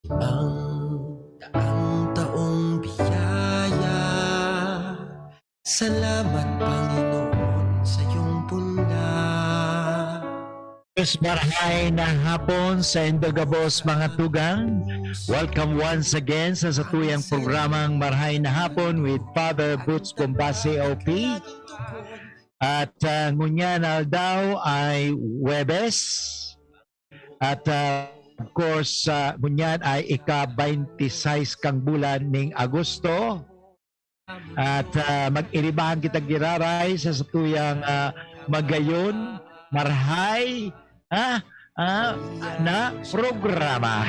Ang taang-taong biyaya, salamat Panginoon sa iyong punla. Yes, marahay na hapon sa Indogabos mga tugang. Welcome once again sa satuyang programang Marahay na Hapon with Father Boots Bombase OP. At ngunyan daw ay Webes. At of course, ngunyan ay ika-26 kang bulan ning Agosto. At mag-iribahan kita giraray sa satuyang magayon, marahay, na programa.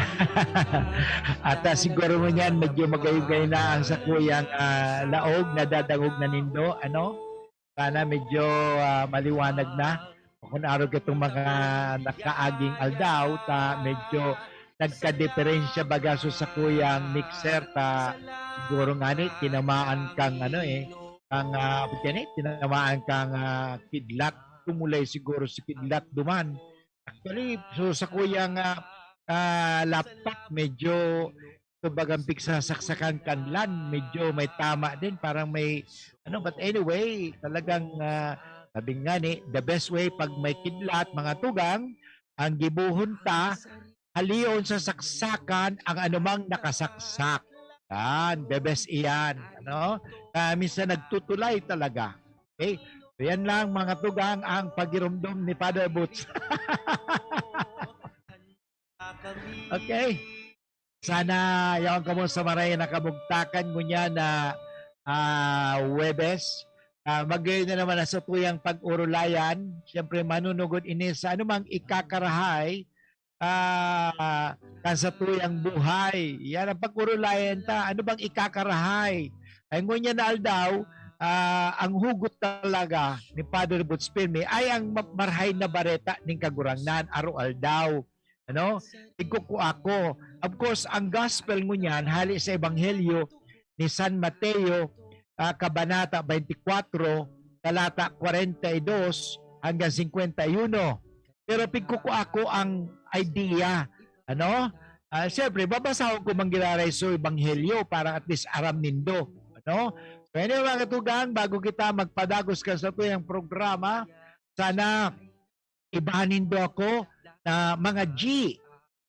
At siguro mo yan, medyo magayugay na ang sakuyang laog na dadangog na nindo. Sana medyo maliwanag na. Kung araw itong mga nakaaging aldaw, medyo nagka-diferensya baga sa sakuyang mixer, siguro nga ni, tinamaan kang tinamaan kang kidlat, tumulay siguro si kidlat duman. Actually, so sa kuyang laptop, medyo bagang piksa saksakan kanlan, medyo may tama din, parang may, but anyway, talagang sabi nga ni, the best way pag may kidlat, mga tugang, ang gibuhon ta, haliyon sa saksakan ang anumang nakasaksak. Yan, bebes iyan. Minsan nagtutulay talaga. Okay? So yan lang mga tugang ang pagirumdum ni Father Boots. Okay. Sana yung kamo sa maray nakabugtakan mo niya na Webes. Magayon na naman sa tuyang pag-urulayan. Siyempre manunugod ini sa anumang ikakarahay kan sa tuyang buhay. Yan ang pag-urulayan ta. Ano bang ikakarahay? Ay ngunya na aldaw, ang hugot talaga ni Father Boots Pirmi ay ang marhay na bareta ning kagurangnan aro aldaw. Iguko ako. Of course, ang gospel ngunyan hali sa ebanghelyo ni San Mateo, kabanata 24, talata 42 hanggang 51. Pero pigkuko ako ang idea. Siyempre, babasahon ko manggiraray sa ebanghelyo para at least aram nindo. So anyway, mga katugang, bago kita magpadagos ka sa tuyang programa, sana ibahanin do ako na mga G.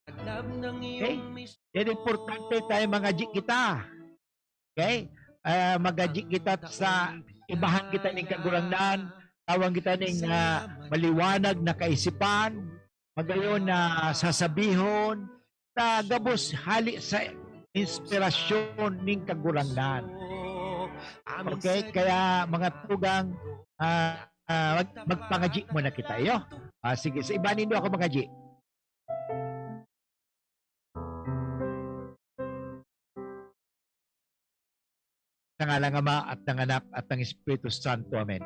Okay? Yan importante tayo mga G kita. Okay? Mga G kita sa ibahan kita ng kagurangnan, tawag kita ng maliwanag na kaisipan, magayon na sasabihon, na gabos hali sa inspirasyon ng kagurangnan. Okay? Kaya mga tugang, magpangaji muna kita. Sige, sa ibanin do ako mga G. Sa ngalang Ama at ng Anak at ng Espiritu Santo. Amen.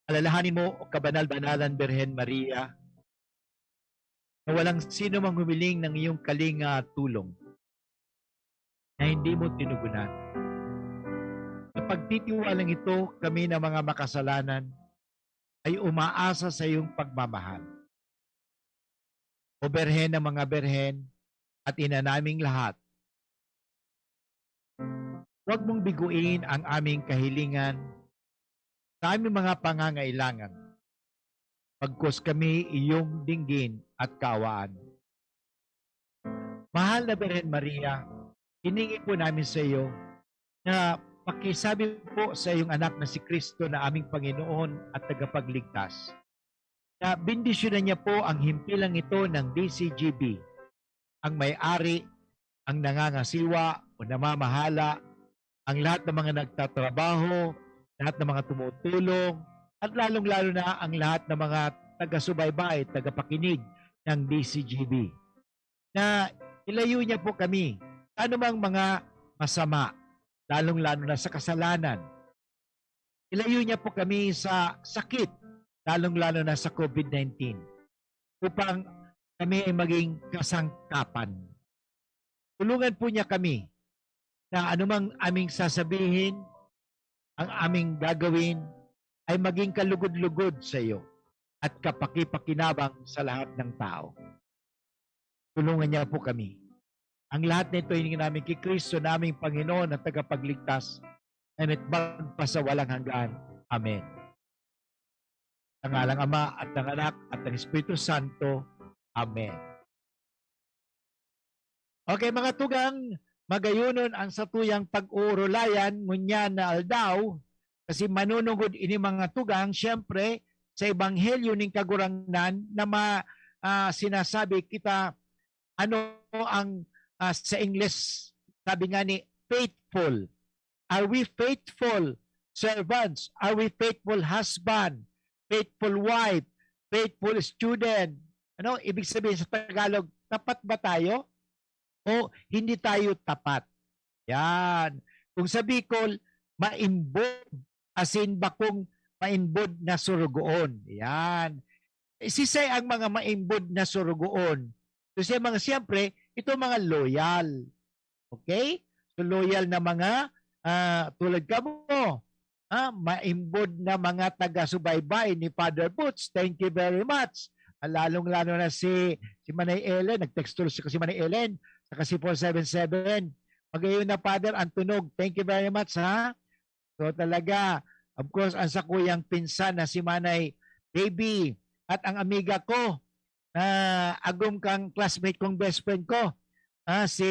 Alalahanin mo, o kabanal-banalan Birhen Maria, na walang sino mang humiling ng iyong kalinga tulong na hindi mo tinugunan. Sa pagtitiwalang ito, kami na mga makasalanan ay umaasa sa iyong pagmamahal. O Birhen ng mga Birhen at ina naming lahat, huwag mong biguin ang aming kahilingan sa aming mga pangangailangan. Pagkus kami iyong dinggin at kaawaan. Mahal na Birhen Maria, hiningi po namin sa iyo na pakisabi po sa iyong anak na si Kristo na aming Panginoon at tagapagligtas, na bendisyonan niya po ang himpilang ito ng DCGB, ang may-ari, ang nangangasiwa o namamahala, ang lahat ng mga nagtatrabaho, lahat ng mga tumutulong, at lalong-lalo na ang lahat ng mga taga-subaybay, tagapakinig ng DCGB. Na ilayo niya po kami sa anumang mga masama, lalong-lalo na sa kasalanan. Ilayo niya po kami sa sakit, lalong-lalo na sa COVID-19, upang kami ay maging kasangkapan. Tulungan po niya kami na anumang aming sasabihin, ang aming gagawin, ay maging kalugod-lugod sa iyo at kapakipakinabang sa lahat ng tao. Tulungan niya po kami. Ang lahat nito hiningi namin kay Kristo naming Panginoon at tagapagligtas and magpasawalang hanggan. Amen. Ang ngalang Ama at ng Anak at ng Espiritu Santo. Amen. Okay mga tugang, magayunon ang satuyang pag-uurulayan ngunyan na aldaw kasi manunugod ini mga tugang siyempre sa ebanghelyo ning kagurangnan na sinasabi kita ano ang sa English sabi nga ni faithful. Are we faithful servants? Are we faithful husband? Faithful wife? Faithful student? Ano ibig sabihin sa Tagalog? Tapat ba tayo? O hindi tayo tapat? Yan. Kung sa Bicol, maimbod. Asin bakong maimbod na surugoon. Yan. Sisay ang mga maimbod na surugoon. Kasi mga siyempre, ito mga loyal. Okay? So loyal na mga tulad ka mo. Maimbod na mga taga-subaybay ni Father Boots. Thank you very much. Lalong-lalo na si Manay Ellen. Nag-texture si Manay Ellen. Saka si 477. Magayon na Father, ang tunog. Thank you very much ha. So talaga, of course, ang sakuyang pinsan na si Manay Baby at ang amiga ko na agum kang classmate kong best friend ko. Si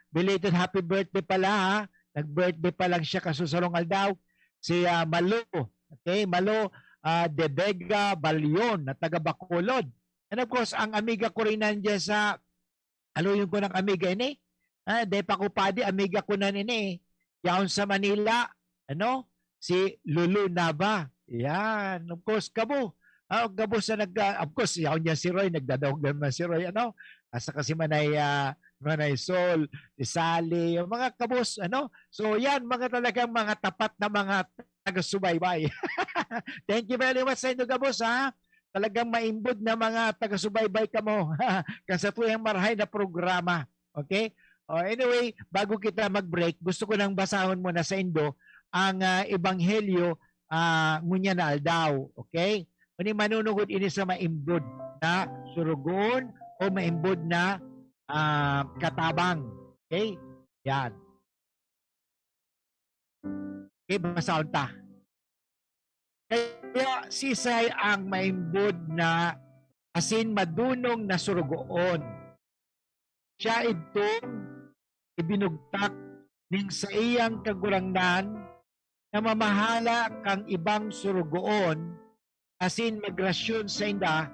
belated happy birthday pala ha. Nag-birthday pa lang siya kasusulong aldaw. Si Malo. Okay, Malo de Vega Balyon na taga Bacolod. And of course, ang amiga ko rin nandiyan sa aluyon ko ng amiga ini. De pa ko padi, amiga ko na ini. Yaon sa Manila, si Lulu Nava. Yan, of course, kabo. Gabo sa of course, yaon niya si Roy, nagdadawag naman si Roy, Asa kasi Manay Sol, si Sally, yung mga kabos, So yan, mga talagang mga tapat na mga taga-subaybay. Thank you very much sa inyo, kabos, ha? Talagang maimbod na mga taga-subaybay ka mo. Kasi ito yung marhay na programa. Okay? Anyway, bago kita mag-break, gusto ko nang basahon muna sa Indo ang Ebanghelyo ngunya na aldaw. Okay? Kung manunugod ini sa maimbod na surugon o maimbod na katabang. Okay? Yan. Okay, basahon ta. Kaya sisay ang maimbod na asin madunong na surugoon. Siya itong ibinugtak ning sa iyang kagurangnan na mamahala kang ibang surugoon asin magrasyon sa inda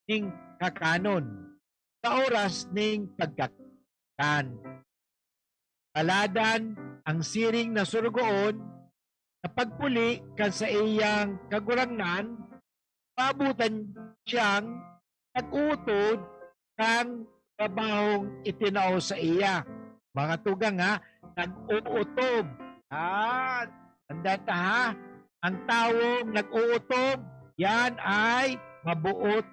ning kakanon sa oras ning pagkakan. Paladan ang siring na surugoon na pagpuli kan sa iyang kagurangnan, pabutan siyang nag-utod kang trabahong itinao sa iya. Mga tugang nag-uutob. Tanda ta ha, ang tawong nag-uutob, yan ay mabuot,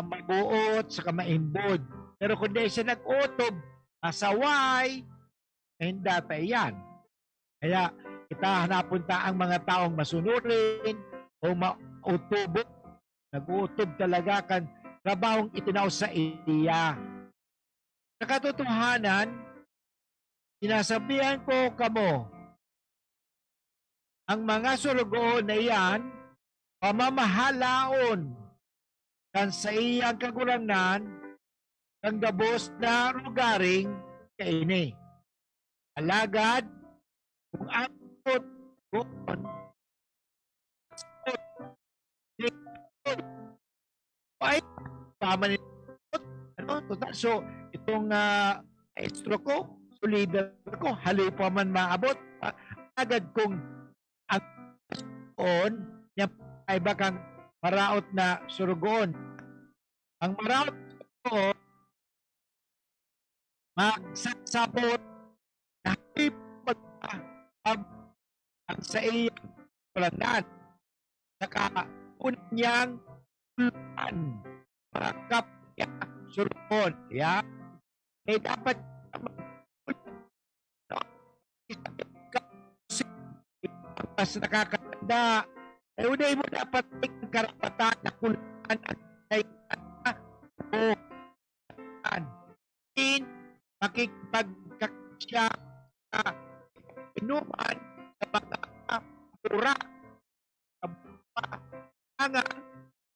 mabuot sa kamaimbod. Pero kung di siya nag-utob, asaway, hindi ta yan. Kaya kita hanapon ta ang mga taong masunurin o mautubo. Nag-uutob talaga kan trabahong itinao sa iya. Sa katotohanan, sinasabihan ko kamo, ang mga surugoon na iyan, pamamahalaon kan sa iyang kagurangnan, kang gabos na lugaring kaini. Alagad, kung abot doon, ay tama nito. So, itong maestro ko, so leader ko, haloy pa man maabot. Agad kung on, niya ay bakang maraot na surugoon. Ang maraot ko, magsasabot na ang sa iyang palanan. Saka unang niyang tuluan makap surugoon. Yeah. Dapat mas nakakatanda. Unay mo dapat may karapatan na kulaan at yan. In, makikipagkakasya sa inuman sa mga pura. Ang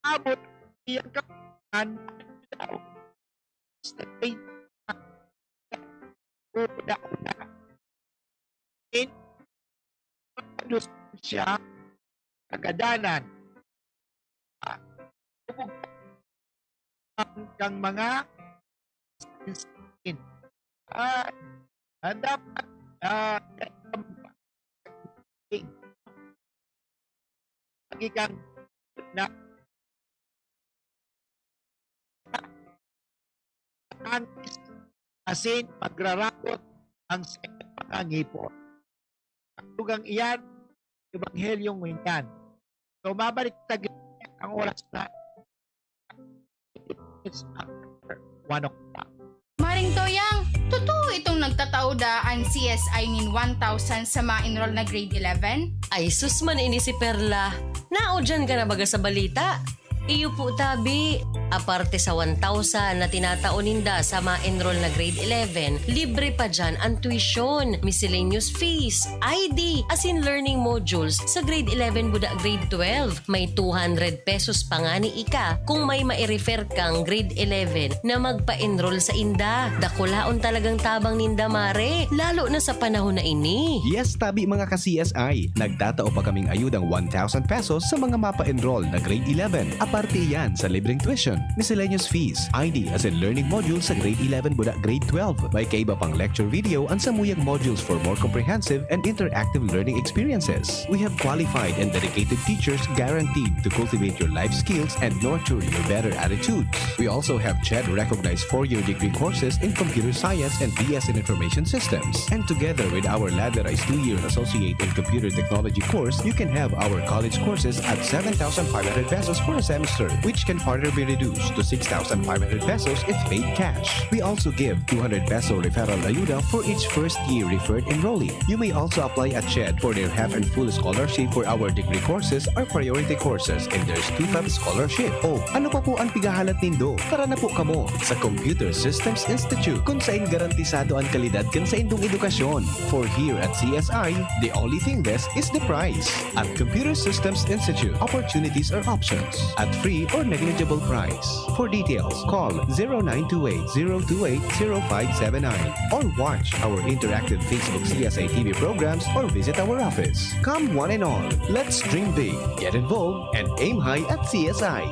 abot iyang kapan daw. Stay una. In, makalus siya kagadanan. Kang mga skin. Dapat lagi kang na asin magrarakot ang mga ngipon. Tugang iyan, Evanghelyong yan. So, mabalik tagin ang oras na it's after 1 o'clock. Maring Toyang, totoo itong nagtatauda ang CSI nin 1,000 sa ma-enroll na grade 11? Ay, sus man ini si Perla. Nao dyan ka na baga sa balita? Iyo po tabi. Aparte sa 1,000 na tinatauninda sa ma-enroll na grade 11, libre pa dyan ang tuition, miscellaneous fees, ID, as in learning modules sa grade 11 buda grade 12. May 200 pesos pa nga ni Ika kung may ma-refer kang grade 11 na magpa-enroll sa inda. Dakulaon talagang tabang ninda mare, lalo na sa panahon na ini. Yes, tabi mga ka-CSI. Nagtatao pa kaming ayudang 1,000 pesos sa mga mapa-enroll na grade 11. Aparte yan sa libreng tuition, miscellaneous fees, ID as in learning modules sa grade 11 buda grade 12. May kaiba pang lecture video ang samuyang modules for more comprehensive and interactive learning experiences. We have qualified and dedicated teachers guaranteed to cultivate your life skills and nurture your better attitudes. We also have CHED-recognized 4-year degree courses in computer science and BS in information systems. And together with our ladderized 2-year associate in computer technology course, you can have our college courses at 7,500 pesos for a semester, which can further be reduced to 6,500 pesos if paid cash. We also give 200 peso referral ayuda for each first-year referred enrollee. You may also apply at CHED for their half and full scholarship for our degree courses or priority courses, and there's 2-time scholarship. Oh, ano pa po ang pigahalat nindo? Tara na po kamo sa Computer Systems Institute kung saan garantisado ang kalidad kan sa indong edukasyon. For here at CSI, the only thing best is the price. At Computer Systems Institute, opportunities are options at free or negligible price. For details, call 0928-028-0579 or watch our interactive Facebook CSI TV programs or visit our office. Come one and all, let's dream big, get involved, and aim high at CSI.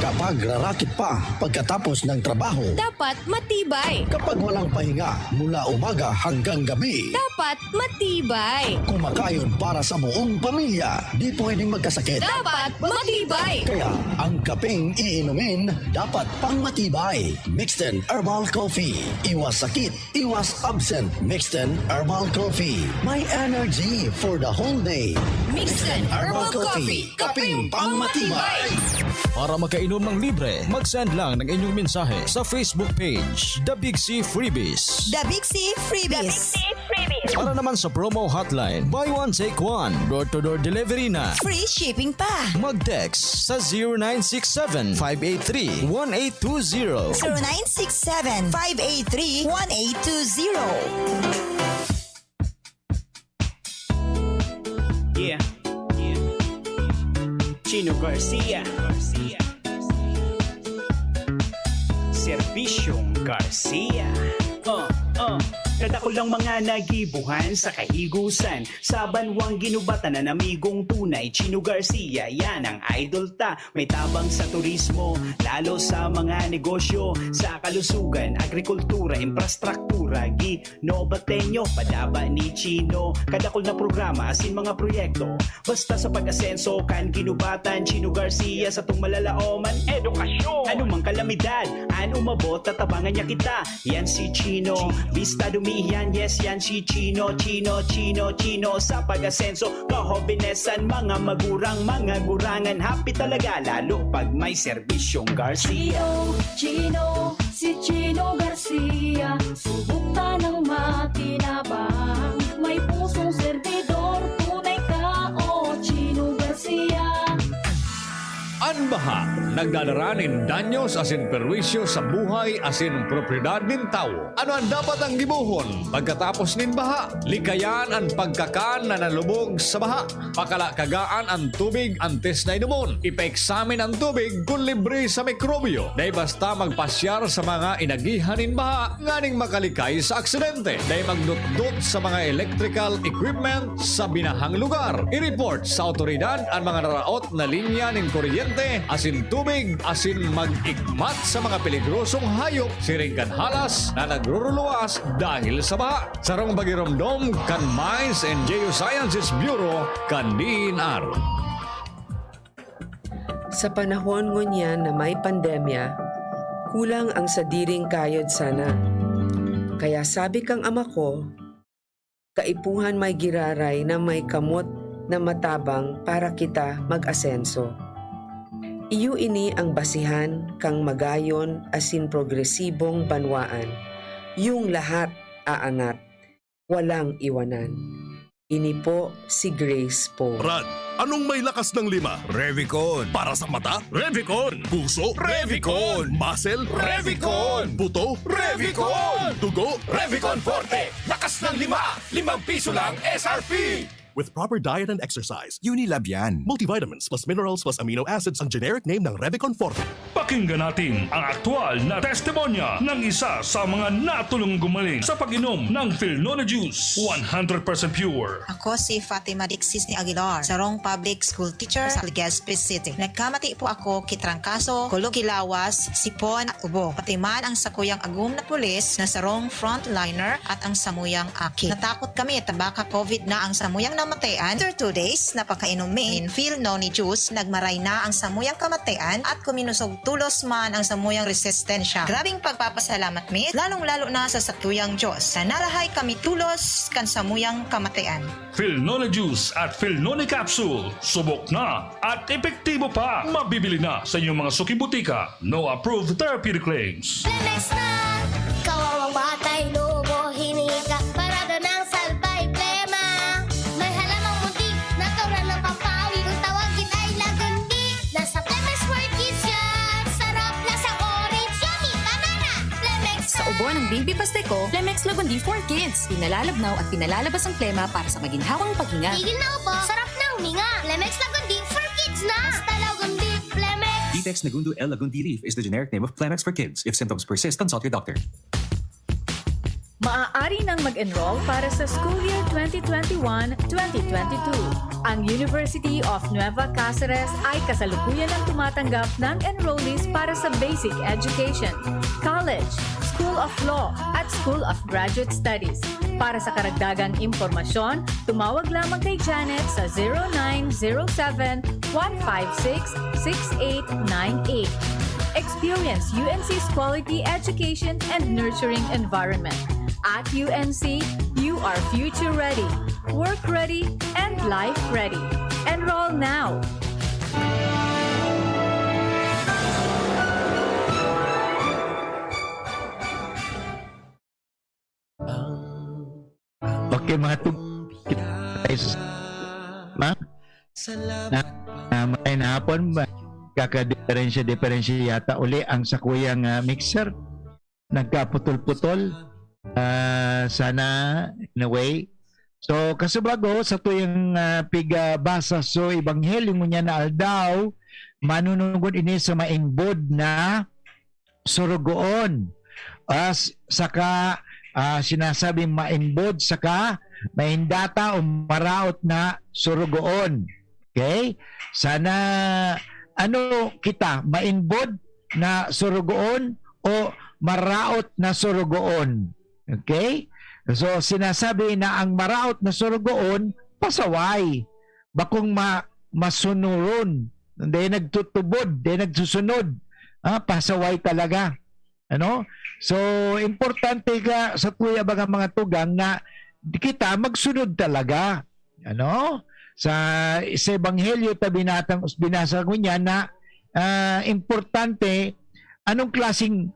Kapag rarakit pa pagkatapos ng trabaho, Dapat matibay. kapag walang pahinga mula umaga hanggang gabi, Dapat matibay. kumakain para sa buong pamilya, di pwedeng magkasakit. Dapat matibay. Kaya ang kapeng iinumin dapat pang matibay. Mixten Herbal Coffee. Iwas sakit, iwas absent. Mixten Herbal Coffee. May energy for the whole day. Mixten Herbal Coffee. Kapeng pang matibay. Para makainom ng libre, mag-send lang ng inyong mensahe sa Facebook page, The Big C Freebies. The Big C Freebies. Para naman sa promo hotline, buy one take one, door-to-door delivery na. Free shipping pa. Mag-text sa 0967-583-1820. 0967-583-1820. Yeah. Chino Garcia. Servisyong Garcia. Kadako lang mga nagibuhan sa kahigusan, sa banwang ginubatan na namigong tunay. Chino Garcia, yan ang idol ta. May tabang sa turismo, lalo sa mga negosyo, sa kalusugan, agrikultura, infrastruktura, ginobatenyo, padaba ni Chino. Kadakol na programa, asin mga proyekto, basta sa pag-asenso kan ginubatan. Chino Garcia sa tung malalaoman, edukasyon. Anumang kalamidad, umabot, tatabangan niya kita. Yan si Chino, bista dumihan, yes yan si Chino. Chino sa pag-asenso, kahobinesan, mga magurang, mga gurangan. Happy talaga, lalo pag may serbisyong Garcia. Chino, si Chino Garcia, subukta ng makinabang. May pusong servidor, tunay ka, o Chino Garcia. Anbaha, nagdadaranin danyos asin perwisyo sa buhay asin propriedad nin tao. Ano ang dapat ang gibuhon pagkatapos nin baha? Likayan ang pagkakan na nalubog sa baha. Pakalakagaan ang tubig antes na inumon. Ipa-examine ang tubig kung libre sa mikrobyo. Dahil basta magpasyar sa mga inagihan nin baha, nganing makalikay sa aksidente. Dahil magdutdut sa mga electrical equipment sa binahang lugar. I-report sa otoridad ang mga naraot na linya ng kuryente, asin tubig, asin mag-ikmat sa mga peligrosong hayop, siringgan halas na nagruruluwas dahil sa baha. Sarong bagiromdom kan Mines and Geosciences Bureau kan DNR. Sa panahon ngunyan na may pandemya, kulang ang sadiring kayod sana. Kaya sabi kang ama ko, kaipuhan may giraray na may kamot na matabang para kita mag-asenso. Iyo ini ang basihan kang magayon asin progresibong banwaan. Yung lahat aangat, walang iwanan. Ini po si Grace po. Brad, anong may lakas ng 5? Revicon. Para sa mata? Revicon. Puso? Revicon. Muscle? Revicon. Buto? Revicon. Tugo? Revicon Forte. Lakas ng 5. 5 piso lang SRP. With proper diet and exercise, Unilab yan. multivitamins plus minerals plus amino acids ang generic name ng Revicon Forte. Pakinggan natin ang aktwal na testimonya ng isa sa mga natulong gumaling sa pag-inom ng Philnona Juice. 100% pure. Ako si Fatima Dixis ni Aguilar, sarong public school teacher sa Legazpi City. Nagkamati po ako kitrangkaso, kulugilawas, sipon at ubo. Pati man ang sakuyang agum na pulis na sarong frontliner at ang samuyang aki. Natakot kami at baka COVID na ang samuyang namatayan. After 2 days na pagkainumin, Philnona Juice, nagmaray na ang samuyang kamatayan at kuminusog tulos man ang samuyang resistensya. Grabing pagpapasalamat mi, lalong-lalo na sa satuyang Diyos. Sa narahay kami tulos kan samuyang kamatayan. Philnona Juice at Philnona Capsule. Subok na at epektibo pa. Mabibili na sa inyong mga suki-butika. No approved therapeutic claims. Lemex na! Kawawang batay, lobo, hinika, parada ng salbay, plema. May halamang muntik, natural ng papawi, kung tawagin ay lagundi. Nasa Lemex for Kids yan, sarap lasang orange, yummy, banana. Lemex na! Sa ubo ng baby pasteco, Lemex Lagundi for Kids. Pinalalabnaw at pinalalabas ang plema para sa maginhawang paghinga. Tigil na upo, sarap na huminga. Lemex Lagundi for Kids na! Basta Lagundi, Lemex! Detex Nagundu L. Lagundi Leaf is the generic name of Plemex for kids. If symptoms persist, consult your doctor. Maaari nang mag-enroll para sa school year 2021-2022. Ang University of Nueva Cáceres ay kasalukuyan ang tumatanggap ng enrollees para sa basic education, college, School of Law at School of Graduate Studies. Para sa karagdagang impormasyon, tumawag lamang kay Janet sa 0907-156-6898. Experience UNC's quality education and nurturing environment. At UNC, you are future ready, work ready, and life ready. Enroll now! Okay, mga guys. May hapon ba? Kaka-diferensya yata uli ang sakuyang mixer. Nagkaputol-putol. Sana, in a way. So, kasubago, sa tuyang pigabasa so Ebanghelyo mo niya na aldaw, manunungod ini sa maingbod na surugoon. Saka, sinasabi mainbod, saka mahindata o maraot na surugoon. Okay? Sana, ano kita, mainbod na surugoon o maraot na surugoon? Okay? So, sinasabi na ang maraot na surugoon, pasaway. Bakong masunuron. Hindi nagtutubod, hindi nagsusunod. Pasaway talaga. Ano? So, importante ka sa tuya baga mga tugang na kita magsunod talaga. Ano? Sa Ebanghelyo binasa ko niya na importante anong klaseng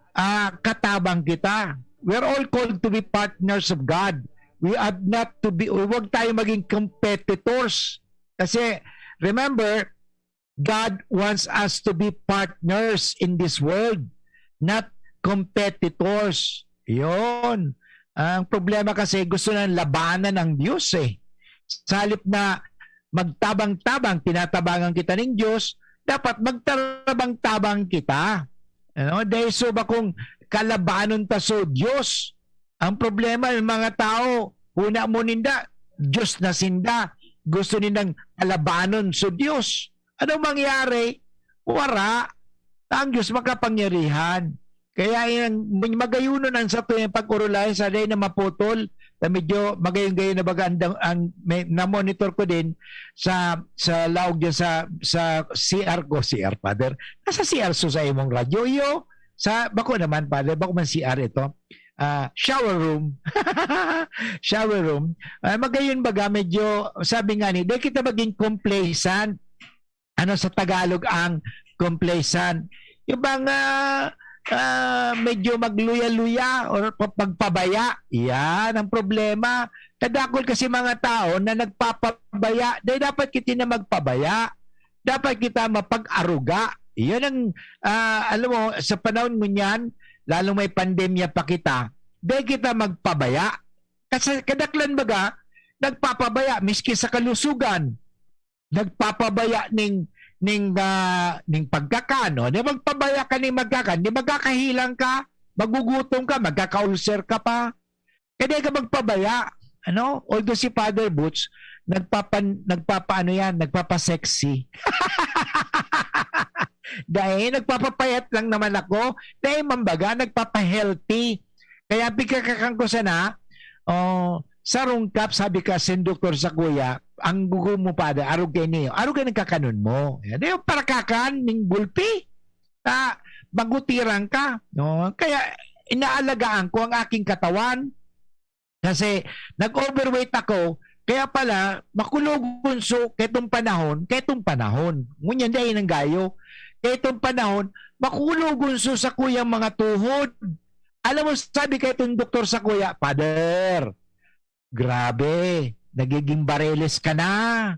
katabang kita. We're all called to be partners of God. We are not to be, huwag tayo maging competitors. Kasi, remember, God wants us to be partners in this world, not competitors. Yun. Ang problema kasi gusto ng labanan ng Diyos eh. Sa halip na magtabang-tabang, tinatabangan kita ng Diyos, dapat magtarabang-tabang kita. Dahil so ba kung kalabanon ta so Diyos? Ang problema ng mga tao, una mo ninda, Diyos na sinda, gusto nilang kalabanon so Diyos. Anong mangyari? Wala. Ang Diyos makapangyarihan. Kaya yung magayuno ng sa tuyang pag-urulay sa day na maputol, na medyo magayon-gayon na baga na-monitor ko din sa laog dyan sa CR ko, CR, Father. Nasa CR so sa imong radyo, yo. Bako naman, Father, bako man CR ito. Shower room. Shower room. Magayon baga, medyo, sabi nga ni, dahil kita maging complacent. Ano sa Tagalog ang complacent? Yung bang medyo magluya-luya or pagpabaya. Yan ang problema. Kadakol kasi mga tao na nagpapabaya. Dahil dapat kita na magpabaya. Dapat kita mapag-aruga. Yan ang, alam mo, sa panahon mo niyan, lalo may pandemya pa kita, dahil kita magpabaya. Kasi kadaklan baga, nagpapabaya, miski sa kalusugan. Nagpapabaya ning pagkakan, di magpabaya ka ning magkakan, di magkakahilang ka, magugutom ka, magkaka-ulcer ka pa. Kaya ka magpabaya. Although si Father Butch, nagpapasexy. Dahil nagpapapayat lang naman ako, dahil mambaga, nagpapahealthy. Kaya pikakakang ko sana, sa rungkap, sabi ka, doktor sa kuya, ang gugo mo pa, arog kayo niyo. Arog kayo ng kakanon mo. Yan yung parakakan, ng gulpi. Magutiran ka. No? Kaya, inaalagaan ko ang aking katawan. Kasi, nag-overweight ako, kaya pala, makulogunso ketong panahon. Ngunyan dahil ng gayo. Ketong panahon, makulogunso sa kuyang mga tuhod. Alam mo, sabi ketong doktor sa kuya, Father, grabe, nagiging bareles ka na.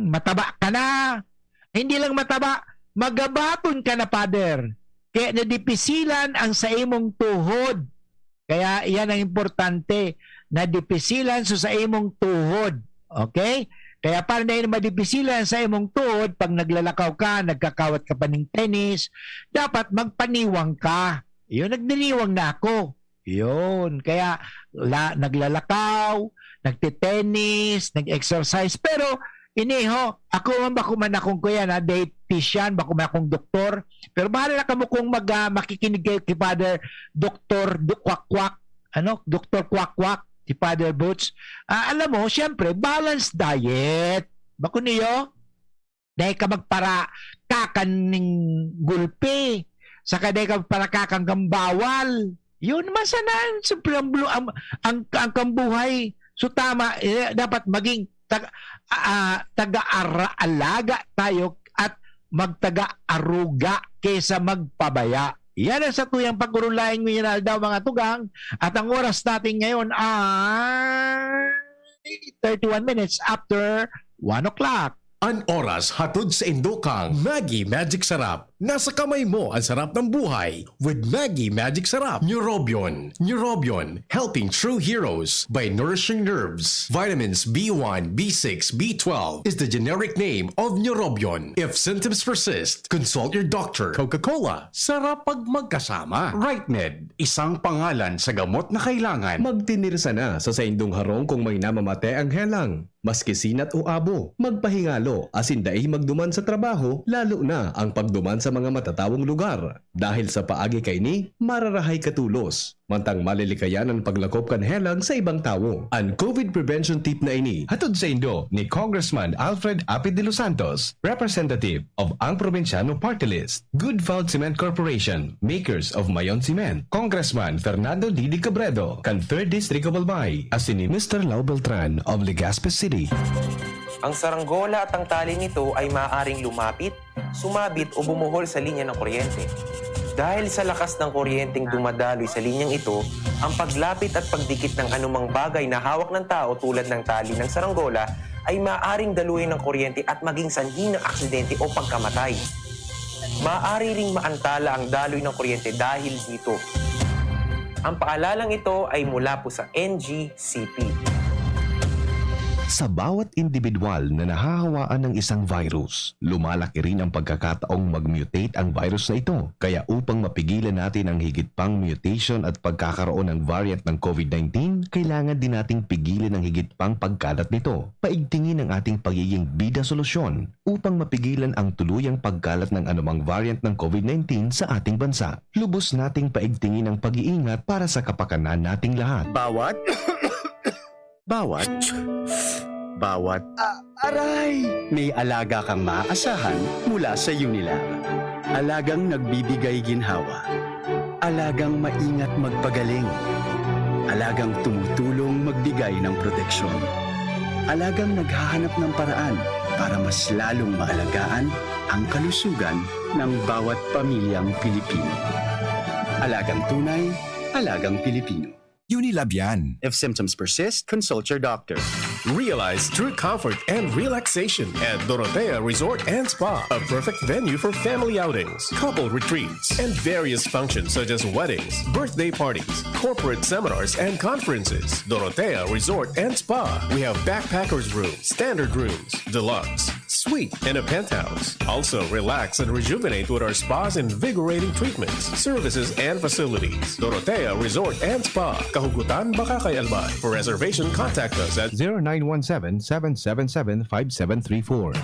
Mataba ka na. Hindi lang mataba, magabaton ka na, Father. Kaya nadipisilan ang sa imong tuhod. Kaya yan ang importante, nadipisilan sa imong tuhod. Okay? Kaya para na madipisilan sa imong tuhod, pag naglalakaw ka, nagkakawat ka pa ng tennis, dapat magpaniwang ka. Yun, nagniniwang na ako. Yun. Kaya naglalakaw, nagtitennis, nag-exercise. Pero, iniho, ako man akong kuya na dietitian, bako man akong doktor. Pero bahala na kamo kung makikinig kay Father Dr. Kwak-Kwak. Dr. Kwak-Kwak, si Father Butch. Alam mo, siyempre, balanced diet. Bako niyo, dahil ka magpara kakaning gulpi. Saka dahil ka para kakang bawal. Yun, masanaan. Siyempre, ang kambuhay. So, tama, dapat maging taga-alaga tayo at magtaga-aruga kaysa magpabaya. Yan ang sa tuyang pagurulayan ngayon daw mga tugang. At ang oras natin ngayon ay 31 minutes after 1 o'clock. Ang oras hatod sa Indokang Maggie Magic Sarap. Nasa kamay mo ang sarap ng buhay with Maggie Magic Sarap. Neurobion. Neurobion, helping true heroes by nourishing nerves. Vitamins B1, B6, B12 is the generic name of Neurobion. If symptoms persist, consult your doctor. Coca-Cola, sarap pag magkasama. RightMed, isang pangalan sa gamot na kailangan. Magtinirsa na sa saindong harong kung may namamate ang helang. Maski sinat o abo, magpahingalo asin dai magduman sa trabaho, lalo na ang pagduman sa mga matatawong lugar. Dahil sa paagi kay ni, mararahay katulos. Mantang malilikayan ang paglakop kan helang sa ibang tao. Ang COVID prevention tip na ini, hatod sa Indo ni Congressman Alfred Apid de los Santos, representative of ang Provinciano Party List. Good Fault Cement Corporation, makers of Mayon Cement. Congressman Fernando Didi Cabredo, kan 3rd District of Albay. Asin ni Mr. Lau Beltran of Legazpi City. Ang saranggola at ang tali nito ay maaaring lumapit, sumabit o bumuhol sa linya ng kuryente. Dahil sa lakas ng kuryenteng dumadaloy sa linyang ito, ang paglapit at pagdikit ng anumang bagay na hawak ng tao tulad ng tali ng saranggola ay maaaring daluyan ng kuryente at maging sanhi ng aksidente o pagkamatay. Maaari ring maantala ang daloy ng kuryente dahil dito. Ang paalalang ito ay mula po sa NGCP. Sa bawat individual na nahahawaan ng isang virus, lumalaki rin ang pagkakataong mag-mutate ang virus na ito. Kaya upang mapigilan natin ang higit pang mutation at pagkakaroon ng variant ng COVID-19, kailangan din nating pigilan ang higit pang pagkalat nito. Paigtingin ang ating pagiging bida solusyon upang mapigilan ang tuluyang pagkalat ng anumang variant ng COVID-19 sa ating bansa. Lubos nating paigtingin ang pag-iingat para sa kapakanan nating lahat. Aray! May alaga kang maaasahan mula sa Unilab. Alagang nagbibigay ginhawa. Alagang maingat magpagaling. Alagang tumutulong magbigay ng proteksyon. Alagang naghahanap ng paraan para mas lalong maalagaan ang kalusugan ng bawat pamilyang Pilipino. Alagang tunay, alagang Pilipino. Unilab yan. If symptoms persist, consult your doctor. Realize true comfort and relaxation at Dorotea Resort and Spa, a perfect venue for family outings, couple retreats, and various functions such as weddings, birthday parties, corporate seminars, and conferences. Dorotea Resort and Spa. We have backpackers rooms, standard rooms, deluxe, suite, and a penthouse. Also, relax and rejuvenate with our spa's invigorating treatments, services, and facilities. Dorotea Resort and Spa. Kahugutan, Bakakay, Albay. For reservation, contact us at 0917-777-5734.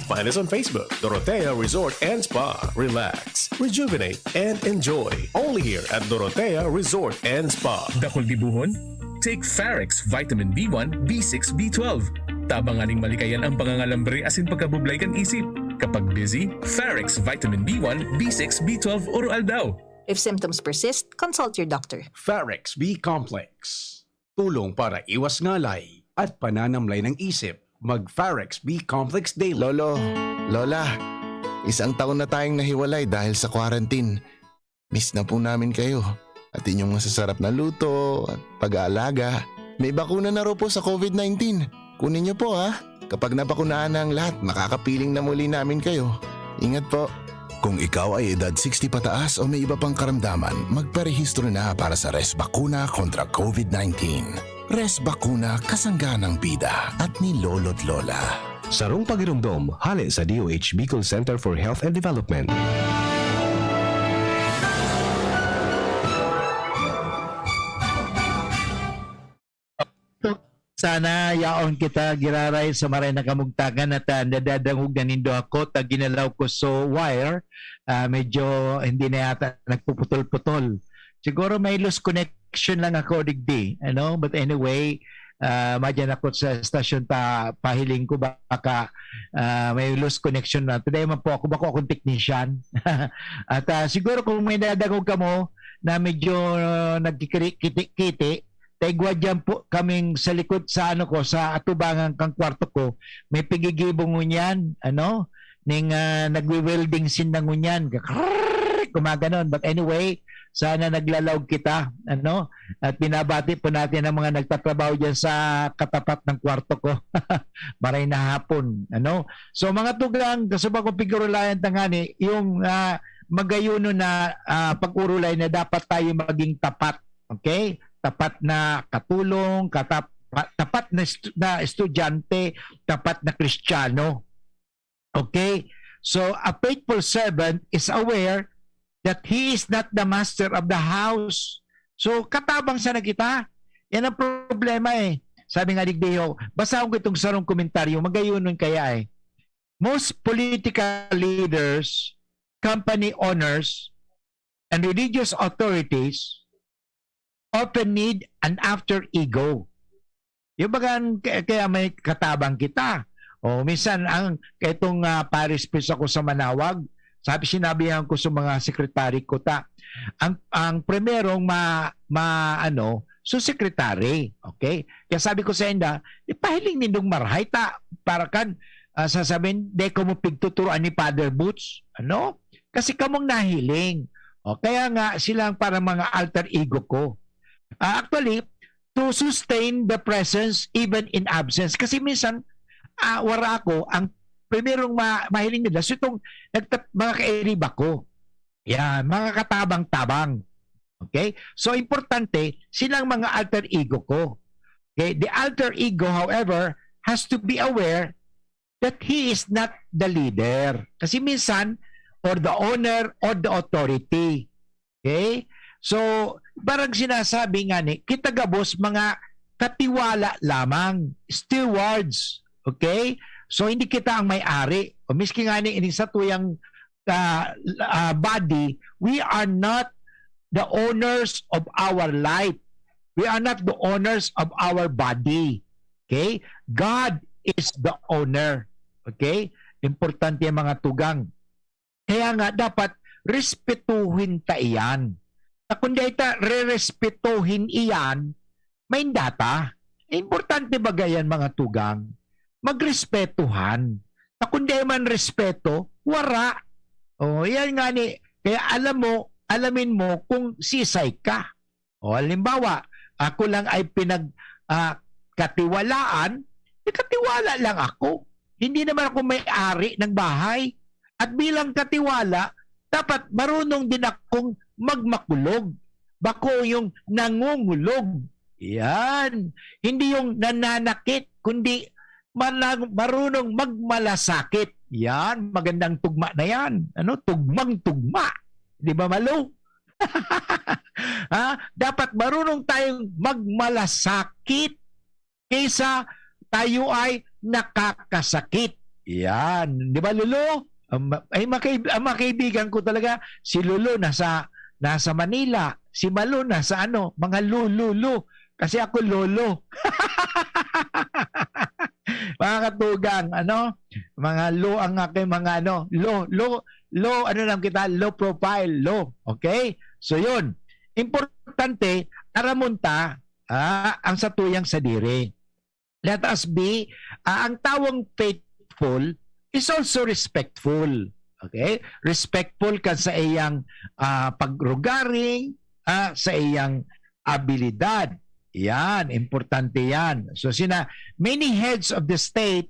Find us on Facebook, Dorotea Resort and Spa. Relax, rejuvenate, and enjoy. Only here at Dorotea Resort and Spa. Dakol dibuhon? Take Farex Vitamin B1, B6, B12. Tabanganing malikayan ang pangangalambre asin pagkabublay kan isip. Kapag busy, Farex Vitamin B1, B6, B12 oral daw. If symptoms persist, consult your doctor. Farex B Complex. Tulong para iwas ngalay at pananamlay ng isip. Mag-Farex B Complex Daily. Lola, isang taon na tayong nahiwalay dahil sa quarantine. Miss na po namin kayo. At inyong masasarap na luto at pag-aalaga. May bakuna na raw po sa COVID-19. Kunin niyo po ha. Kapag nabakunaan na ang lahat, makakapiling na muli namin kayo. Ingat po. Kung ikaw ay edad 60 pataas o may iba pang karamdaman, magparehistro na para sa Res Bakuna kontra COVID-19. Res Bakuna, kasangganang bida at ni Lolo't Lola. Sarong pagirumdom, hali sa DOH Bicol Center for Health and Development. Sana yaon kita giraray sa maray na kamugtagan at nadadangog na nindo ako ta ginalaw ko so wire. Medyo hindi na yata nagpuputol-putol. Siguro may loose connection lang ako digdi. But anyway, madyan ako sa stasyon ta pahiling ko baka may loose connection na. Today man po ako, bako akong technician. At siguro kung may nadadangog ka mo na medyo nagkikiti-kiti, taigwa dyan po kaming sa likod sa sa atubangan kang kwarto ko, may pigigibong ngunyan, ning nagwi-welding sin na ngunyan, kumaganon. But anyway, sana naglalawg kita, at binabati po natin ang mga nagtatrabaho dyan sa katapat ng kwarto ko. Maray na hapon, So mga tugang, kasubang kong pigurulayan tangani, yung magayuno na pag-urulay na dapat tayo maging tapat, okay? Tapat na katulong, tapat na estudyante, tapat na Kristiyano. Okay? So, a faithful servant is aware that he is not the master of the house. So, katabang sana kita. Yan ang problema eh. Sabi nga Digdeho, basahin ko itong sarong komentaryo, magayunon kaya eh. Most political leaders, company owners, and religious authorities often need an after ego. Yung bagan kaya may katabang kita. O minsan ang itong Paris Peace ako sa Manawag, sinabihan ko sa mga sekretary ko ang primerong so sekretary, okay? Kaya sabi ko sa inda, ipahiling nindong marhay para kan sasabihin, de ko mo pigtuturuan ni Father Boots, Kasi kamong nahiling. O kaya nga silang para mga alter ego ko. Actually, to sustain the presence even in absence. Kasi minsan, wara ako, ang primerong mahiling nila, so itong mga kairiba ko. Yan, mga katabang-tabang. Okay? So, importante, silang mga alter ego ko. Okay? The alter ego, however, has to be aware that he is not the leader. Kasi minsan, or the owner or the authority. Okay? So, parang sinasabi nga ni, kita gabos mga katiwala lamang, stewards. Okay? So, hindi kita ang may-ari. O miski nga ni, sa tuyang body, we are not the owners of our life. We are not the owners of our body. Okay? God is the owner. Okay? Importante yung mga tugang. Kaya nga dapat respetuhin ta iyan. Na kung di ta re-respetuhin iyan, may data. Importante ba gayan mga tugang? Magrespetuhan. Na kung di man respeto, wara. O yan nga ni. Kaya alamin mo kung sisay ka. O halimbawa, ako lang ay katiwalaan, katiwala lang ako. Hindi naman ako may-ari ng bahay. At bilang katiwala, dapat marunong din akong magmakulog. Bako yung nangungulog. Yan. Hindi yung nananakit, kundi marunong magmalasakit. Yan. Magandang tugma na yan. Tugmang-tugma. Di ba, Malo? Dapat marunong tayong magmalasakit kaysa tayo ay nakakasakit. Yan. Di ba, Lolo? Ay mga kaibigan ko talaga, si Lolo nasa Manila, si Malo nasa mga lululo. Kasi ako lolo. Mga katugang, mga lo ang aking mga low profile, low. Okay? So yun. Importante, aramunta ang satuyang sadiri. Let us be, ang tawang faithful is also respectful. Okay? Respectful ka sa iyang pagrugaring, sa iyang abilidad. Yan, importante yan. So many heads of the state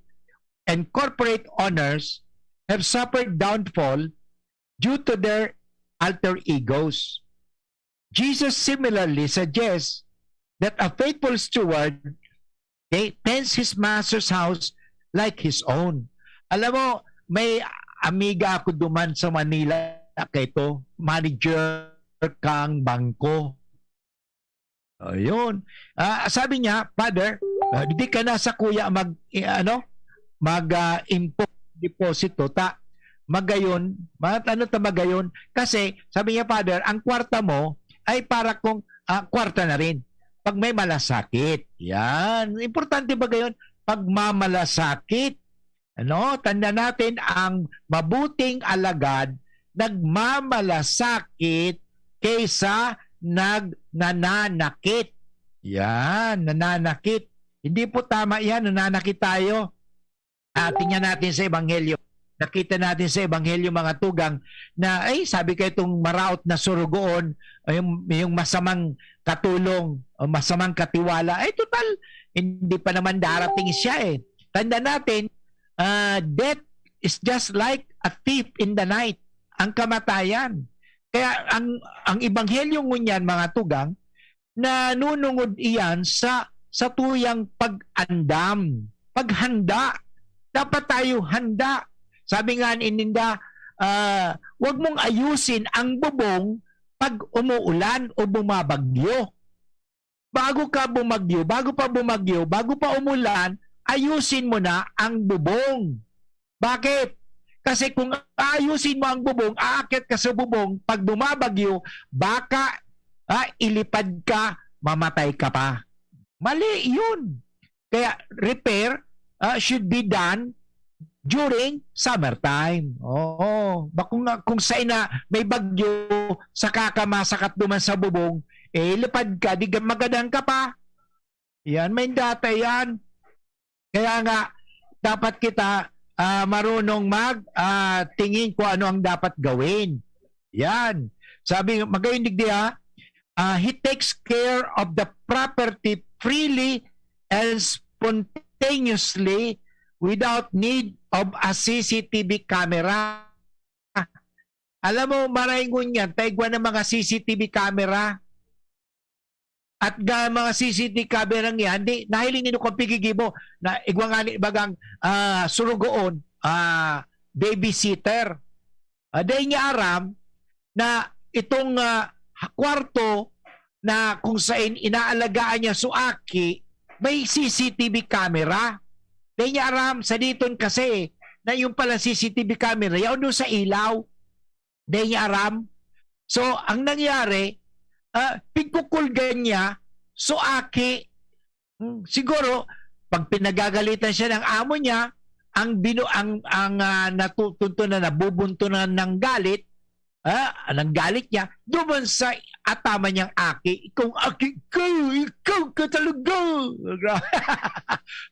and corporate owners have suffered downfall due to their alter egos. Jesus similarly suggests that a faithful steward tends his master's house like his own. Alam mo, may amiga ako duman sa Manila, kaito, manager kang bangko. Ayun. Sabi niya, Father, hindi ka na sa kuya mag-import deposito magayon, magayon kasi sabi niya, Father, ang kwarta mo ay para kung kwarta na rin pag may malasakit. Yan. Importante ba gayon? Pagmamalasakit. Tanda natin ang mabuting alagad nagmamalasakit kaysa nananakit. Yan, nananakit. Hindi po tama yan, nananakit tayo. Tingnan natin sa Ebanghelyo. Nakita natin sa Ebanghelyo mga tugang na sabi ko itong maraot na surugoon, yung masamang katulong, o masamang katiwala, total, hindi pa naman darating siya . Tanda natin, death is just like a thief in the night. Ang kamatayan. Kaya ang Ebanghelyo ngunyan mga tugang, nanunungod iyan sa tuyang pag-andam, paghanda. Dapat tayo handa. Sabi nga ininda, wag mong ayusin ang bubong pag umuulan o bumabagyo. Bago pa umulan, ayusin mo na ang bubong. Bakit? Kasi kung ayusin mo ang bubong, aakyat ka sa bubong, pag bumabagyo, baka ilipad ka, mamatay ka pa. Mali yun. Kaya repair should be done during summertime. Kung sa may bagyo, saka ka masakat duman sa bubong, lipad ka, di magadang ka pa. Yan, may data yan. Kaya nga, dapat kita marunong tingin ko ano ang dapat gawin. Yan. Sabi, magayon digdi he takes care of the property freely and spontaneously without need of a CCTV camera. Alam mo, maraingon yan, taigwa ng mga CCTV camera. At mga CCTV camera yan, di, nahiling nino kong pigigibo na igwa nga ni bagang surugoon, babysitter. Dahil niya aram na itong kwarto na kung saan inaalagaan niya suaki, may CCTV camera. Dahil niya aram sa diton kasi na yung pala CCTV camera, yaw doon sa ilaw. Dahil niya aram. So, ang nangyari, pigkukulgan niya, suaki. Siguro, pag pinagagalitan siya ng amo niya, ang natutunto na nabubuntunan ng galit, ng galit niya, doon sa atama niyang aki, ikaw ka talaga.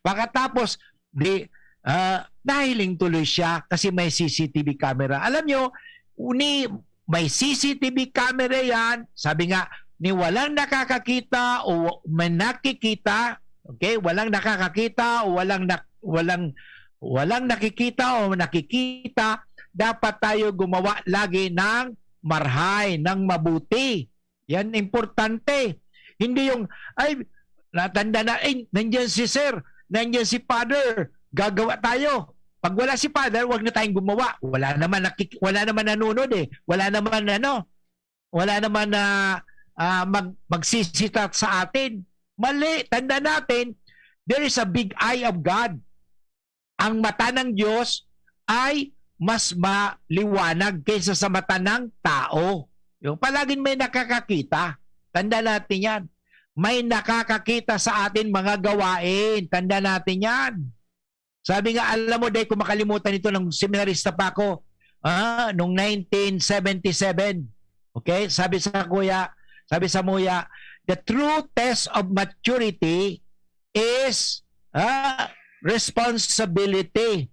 Pagkatapos, nahiling tuloy siya kasi may CCTV camera. Alam nyo, may CCTV camera yan, sabi nga, ni walang nakakakita o may nakikita, okay? Walang nakakakita o walang nakikita o nakikita, dapat tayo gumawa lagi ng marhay, ng mabuti. Yan importante. Hindi yung, ay, natanda na, nandiyan si sir, nandiyan si father, gagawa tayo. Pag wala si father, wag na tayong gumawa. Wala naman nanonood eh. Wala naman na magsisitat sa atin. Mali. Tanda natin, there is a big eye of God. Ang mata ng Diyos ay mas maliwanag kaysa sa mata ng tao. Yung palaging may nakakakita. Tanda natin yan. May nakakakita sa atin mga gawain. Tanda natin yan. Sabi nga, alam mo, dahil kung makalimutan ito ng seminarista pa ako, noong 1977. Okay? Sabi sa Muya, the true test of maturity is responsibility.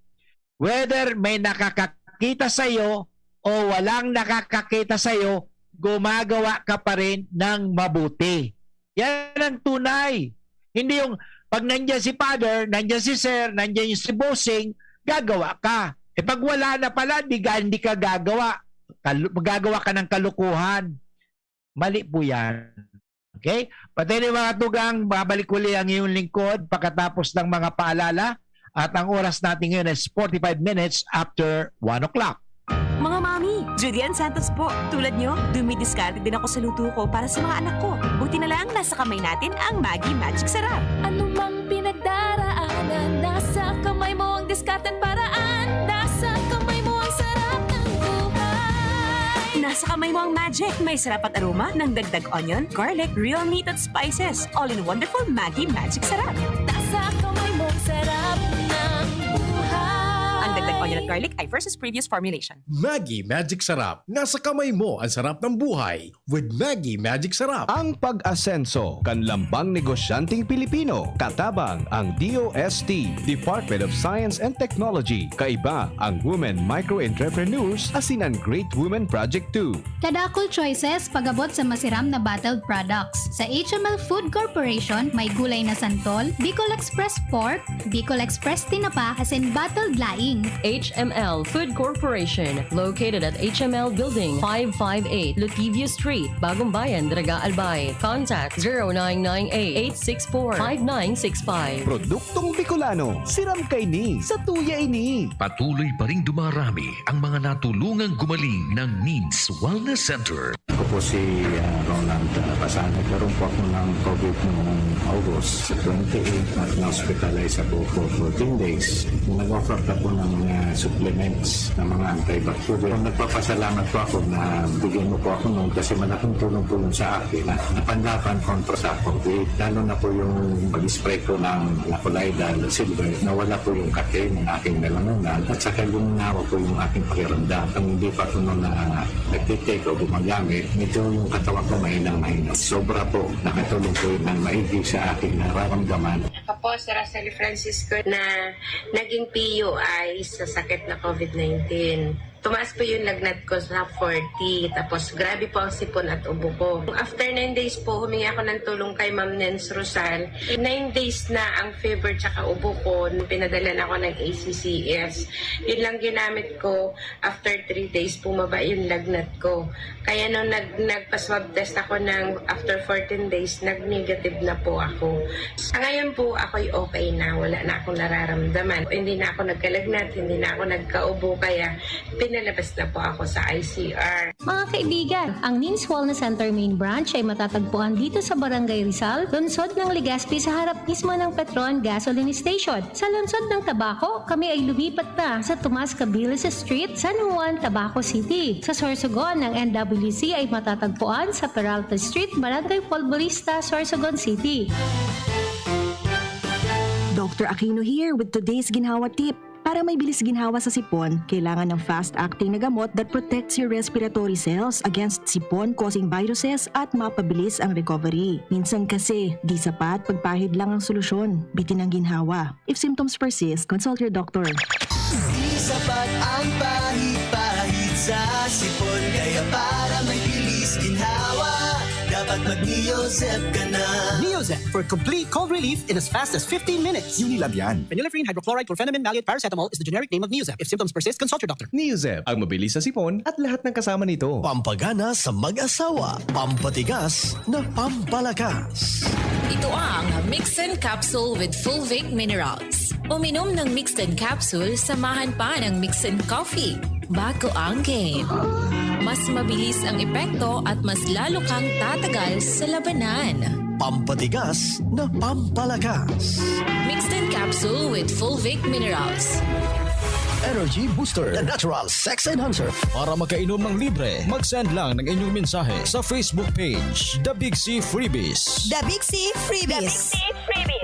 Whether may nakakakita sa iyo o walang nakakakita sa iyo, gumagawa ka pa rin ng mabuti. Yan ang tunay. Hindi yung pag nandiyan si father, nandiyan si sir, nandiyan si bossing, gagawa ka. Pag wala na pala, hindi ka gagawa. Magagawa ka ng kalukuhan. Mali po yan. Okay? Pati yung mga tugang, babalik uli ang iyong lingkod pagkatapos ng mga paalala. At ang oras natin ngayon is 45 minutes after 1 o'clock. Mga mami, Julian Santos po. Tulad nyo, dumidiskarte din ako sa luto ko para sa mga anak ko. Buti na lang nasa kamay natin ang Maggi Magic Sarap. Ano mang pinagdaraanan, nasa kamay mo ang diskarte at paraan. Nasa kamay mo ang sarap ng buhay. Nasa kamay mo ang magic. May sarap at aroma ng dagdag onion, garlic, real meat at spices. All in wonderful Maggi Magic Sarap. Nasa kamay mo ang sarap ng buhay. Ang dagdag onion at garlic ay versus previous formulation. Maggi Magic Sarap. Nasa kamay mo ang sarap ng buhay with Maggi Magic Sarap. Ang pag-asenso, kanlambang negosyanteng Pilipino, katabang ang DOST, Department of Science and Technology, kaiba ang Women Micro-Entrepreneurs, asinan Great Women Project 2. Kadakol choices pagabot sa masiram na bottled products. Sa HML Food Corporation, may gulay na santol, Bicol Express Pork, Bicol Express Tinapa, asin bottled laing. HML Food Corporation, located at HML Building 558, Lutivio Street, Bagong Bayan, Daraga, Albay. Contact 0998-864-5965. Produktong Bicolano, siram kay ni, sa tuya ini. Patuloy pa ring dumarami ang mga natulungang gumaling ng NEEDS Wellness Center. Ako po si Roland Pasana. Nagkaroon po ako ng COVID noong August 28 at na-hospitalize ako for 14 days. Nag-offer po ng supplements na mga antibacterial. Nagpapasalamat po ako na bigyan mo po ako nung kasi malaking tulong po yun sa akin na napanlaban kontra sa COVID. Lalo na po yung pag-spray ko ng Lacolidal Silver, nawala po yung kate ng aking nalamunan at saka luminawa po yung aking pakiramdam. Kung hindi pa ko nung nag-take o gumagamit, medyo yung katawan ko mahinang-mahina. Sobra po, nakatulong po yun ng maigi sa aking nararamdaman. Ako po si Rosely Francisco na naging PUI sa sakit na COVID-19. tumaas po yung lagnat ko sa 40. Tapos grabe po ang sipon at ubo ko. After 9 days po, humingi ako ng tulong kay Ma'am Nens Rosal. 9 days na ang fever tsaka ubo ko. Pinadala na ako ng ACCS. Yun lang ginamit ko. After 3 days, bumaba yung lagnat ko. Kaya nung nagpa-swab test ako ng after 14 days, nag-negative na po ako. Sa ngayon po, ako'y okay na. Wala na akong nararamdaman. Hindi na ako nagkalagnat, hindi na ako nagkaubo. Kaya pinalabas na po ako sa ICR. Mga kaibigan, ang Nins Wellness Center Main Branch ay matatagpuan dito sa Barangay Rizal, lungsod ng Legazpi sa harap mismo ng Petron Gasoline Station. Sa lungsod ng Tabaco, kami ay lumipat na sa Tomas Cabiles Street, San Juan, Tabaco City. Sa Sorsogon ng NWC ay matatagpuan sa Peralta Street, Barangay Polvorista, Sorsogon City. Dr. Aquino here with today's ginhawa tip. Para may bilis ginhawa sa sipon, kailangan ng fast-acting na gamot that protects your respiratory cells against sipon-causing viruses at mapabilis ang recovery. Minsan kasi, di sapat pagpahid lang ang solusyon. Bitin ang ginhawa. If symptoms persist, consult your doctor. Di sapat ang pahid-pahid sa sipon, kaya para may bilis ginhawa, dapat mag-Neozep ka na. Neozep for complete cold relief in as fast as 15 minutes. Unilab yan. Phenylephrine, hydrochloride, chlorpheniramine, maleate, paracetamol is the generic name of Neozep. If symptoms persist, consult your doctor. Neozep, ang mabilis sa sipon at lahat ng kasama nito. Pampagana sa mag-asawa, pampatigas na pampalakas. Ito ang Mixin Capsule with Fulvic Minerals. Uminom ng Mixin Capsule, samahan pa ng Mixin Coffee. Bago ang game. Mas mabilis ang epekto at mas lalo kang tatagal sa labanan. Pampatigas na pampalakas. Mixin Capsule with Fulvic Minerals. Energy Booster, the natural sex enhancer. Para makainom ng libre, mag-send lang ng inyong mensahe sa Facebook page, The Big C Freebies. The Big C Freebies.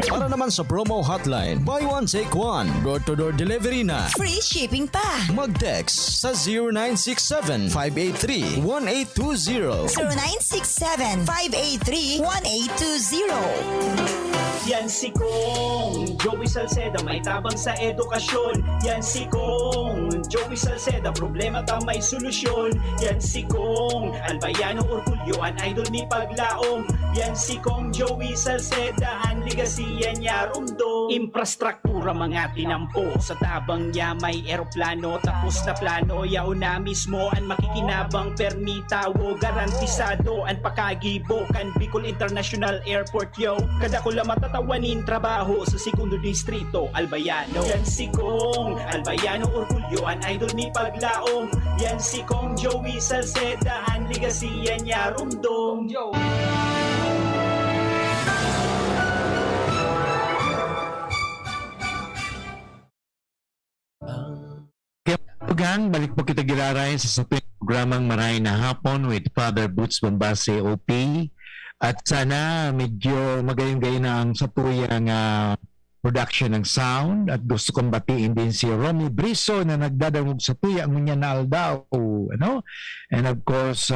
Para naman sa promo hotline, buy one take one, door-to-door delivery na. Free shipping pa. Mag-text sa 0967-583-1820. 0967-583-1820. Yan si Kong Joey Salceda, may tabang sa edukasyon. Yan si Kong Joey Salceda, problema ta may solusyon. Yan si Kong Albayano Orgulyo, an idol ni Paglaom. Yan si Kong Joey Salceda, ang ligasiya niya rumdo. Infrastruktura mga tinampo, sa tabang niya may eroplano. Tapos na plano, yao na mismo ang makikinabang permitawo. Garantisado ang pakagibo kan Bicol International Airport yo. Kada ko lang matatawanin trabaho sa segundo distrito Albayano. Yan si Kong Albayano Orgulyo, an idol ni Paglaom. Yan si Kong Joey Salceda, ang ligasiya niya rumdong. Gang, balik po kita gilarayan sa programang Maray na Hapon with Father Boots Bombase OP. At sana medyo magaling-galing na ang sapuyang production ng sound. At gusto kong batiin din si Romy Briso na nagdadamog sa tuya ang niya na aldaw. Ano? And of course,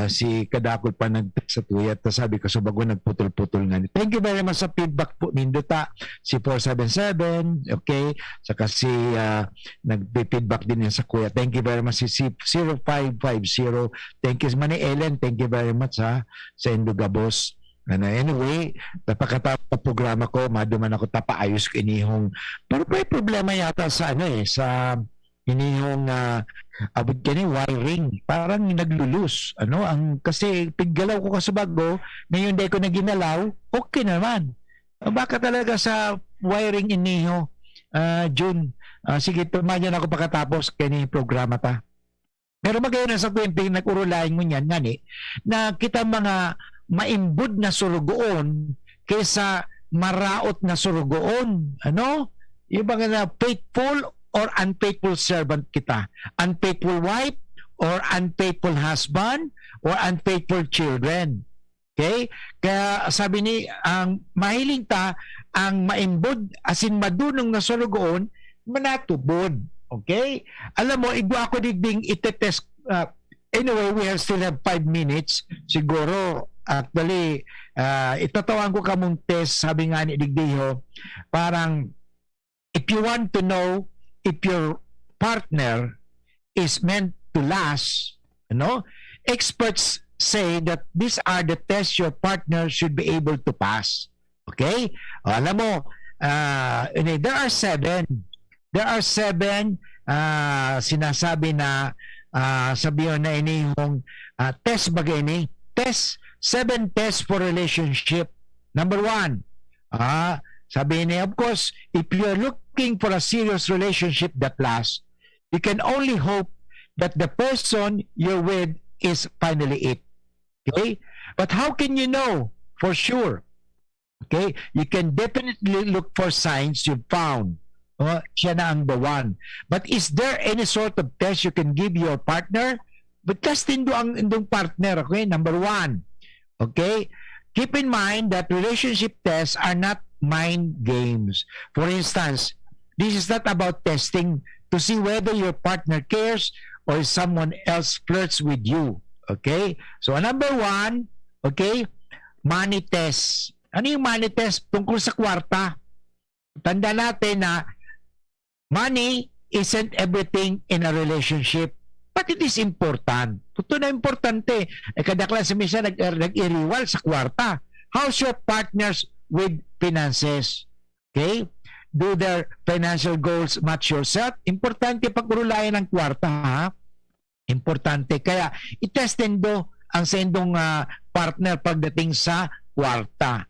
si Kadakol pa sa tuya. At sabi ko, so bago nagputol-putol nga. Thank you very much sa feedback po. Ninduta, si 477, okay? Saka si nag-feedback din yan sa kuya. Thank you very much si 0550. Thank you Manny Ellen. Thank you very much sa Indugabos. Anyway, napakatapos programa ko, maduman ako tapaayos ko inihong. Pero may problema yata sa sa inihong abot kani wiring. Parang naglulus. Kasi piggalaw ko kasabago, ngayon di ko na ginalaw, okay naman. Baka talaga sa wiring iniho, June. Sige, tumadyan ako pagkatapos kani programa ta. Pero magayon na sa 20, nag-urulayan mo yan, ngani, na kita mga maimbud na surugoon kaysa maraot na surugoon. Yung mga na faithful or unfaithful servant kita. Unfaithful wife or unfaithful husband or unfaithful children. Okay? Kaya sabi ni, ang mahiling ta, ang maimbud, asin madunong na surugoon, manatubod. Okay? Alam mo, igwa ako digding itetest. Anyway, we still have 5 minutes. Siguro, actually, itatawan ko kamong test, sabi nga ni Digdiho, parang, if you want to know if your partner is meant to last, experts say that these are the tests your partner should be able to pass. Okay? Alam mo, there are seven. Sinasabi na sabihin na ini yung test bagay ini. Seven tests for relationship. Number 1, sabi niya, of course, if you're looking for a serious relationship that lasts, you can only hope that the person you're with is finally it. Okay? But how can you know for sure? Okay? You can definitely look for signs you've found. Siya na ang the one. But is there any sort of test you can give your partner? But testin do ang indong partner. Okay? Number 1. Okay? Keep in mind that relationship tests are not mind games. For instance, this is not about testing to see whether your partner cares or someone else flirts with you. Okay? So, number 1, okay, money test. Ano yung money test? Tungkol sa kwarta. Tanda natin na money isn't everything in a relationship. But it is important. Totoo na importante. Kadaklan sa misa nag-iriwal sa kwarta. How's your partners with finances? Okay? Do their financial goals match yourself? Importante pag-urulayan ng kwarta, ha? Importante. Kaya, itestin do ang sendong partner pagdating sa kwarta.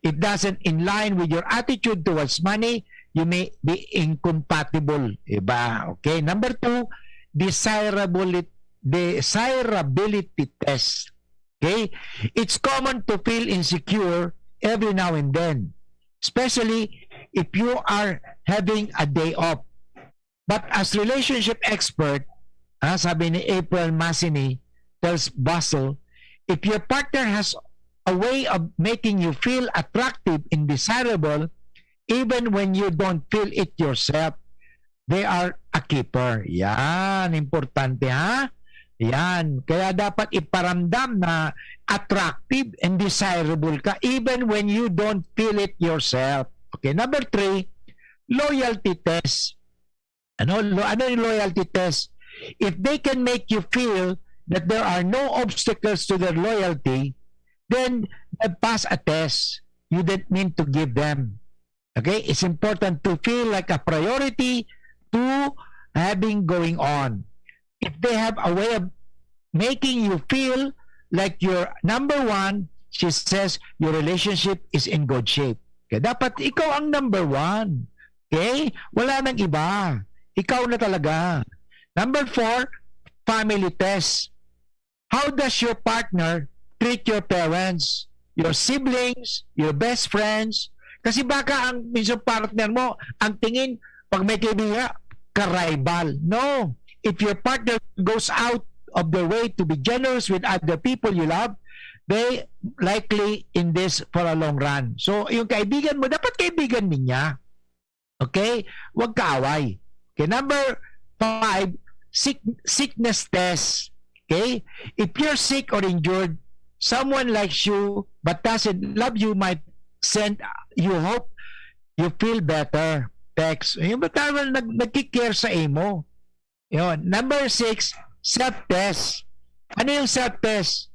It doesn't in line with your attitude towards money, you may be incompatible. Diba? Okay? Number 2, desirability test. Okay? It's common to feel insecure every now and then, especially if you are having a day off. But as relationship expert, sabi ni April Massini tells Bustle, if your partner has a way of making you feel attractive and desirable, even when you don't feel it yourself, they are a keeper. Yan, importante ha? Yan. Kaya dapat iparamdam na attractive and desirable ka even when you don't feel it yourself. Okay, number 3, loyalty test. Ano yung loyalty test? If they can make you feel that there are no obstacles to their loyalty, then they pass a test you didn't mean to give them. Okay, it's important to feel like a priority to having going on. If they have a way of making you feel like you're number 1, she says your relationship is in good shape. Okay, dapat ikaw ang number 1. Okay? Wala nang iba. Ikaw na talaga. Number 4, family test. How does your partner treat your parents, your siblings, your best friends? Kasi baka ang minsan partner mo, ang tingin, pag may kaibigan, ka-rival. No. If your partner goes out of their way to be generous with other people you love, they likely in this for a long run. So, yung kaibigan mo, dapat kaibigan niya. Okay? Huwag kaaway. Okay, number 5, sickness test. Okay? If you're sick or injured, someone likes you but doesn't love you might send you hope you feel better. Text. Yung ba tayo nagkikare sa imo? Yun. Number 6, self-test. Ano yung self-test?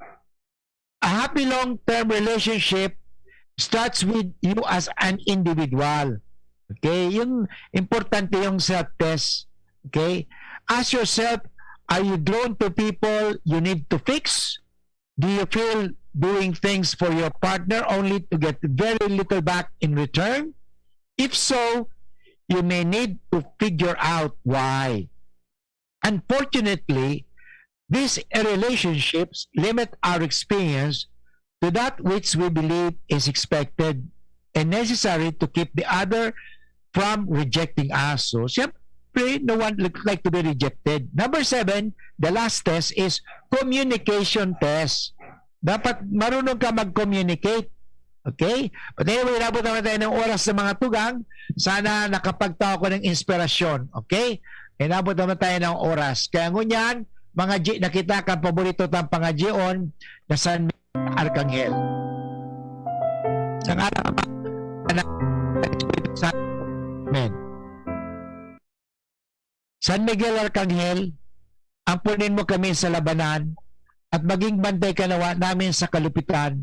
A happy long-term relationship starts with you as an individual. Okay? Yung importante yung self-test. Okay? Ask yourself, are you drawn to people you need to fix? Do you feel doing things for your partner only to get very little back in return? If so, you may need to figure out why. Unfortunately, these relationships limit our experience to that which we believe is expected and necessary to keep the other from rejecting us. So, siyempre, no one would like to be rejected. Number 7, the last test is communication test. Dapat marunong ka mag-communicate. Okay? But anyway, nabot naman tayo ng oras sa mga tugang. Sana nakapagtawa ko ng inspirasyon. Okay? Nabot naman tayo ng oras. Kaya ngunyan, mga G, nakita ka paborito tang pangajion na San Arcangel. Sa anak, amen. San Miguel Arcangel, ampunin mo kami sa labanan at maging bantay ka nawa namin sa kalupitan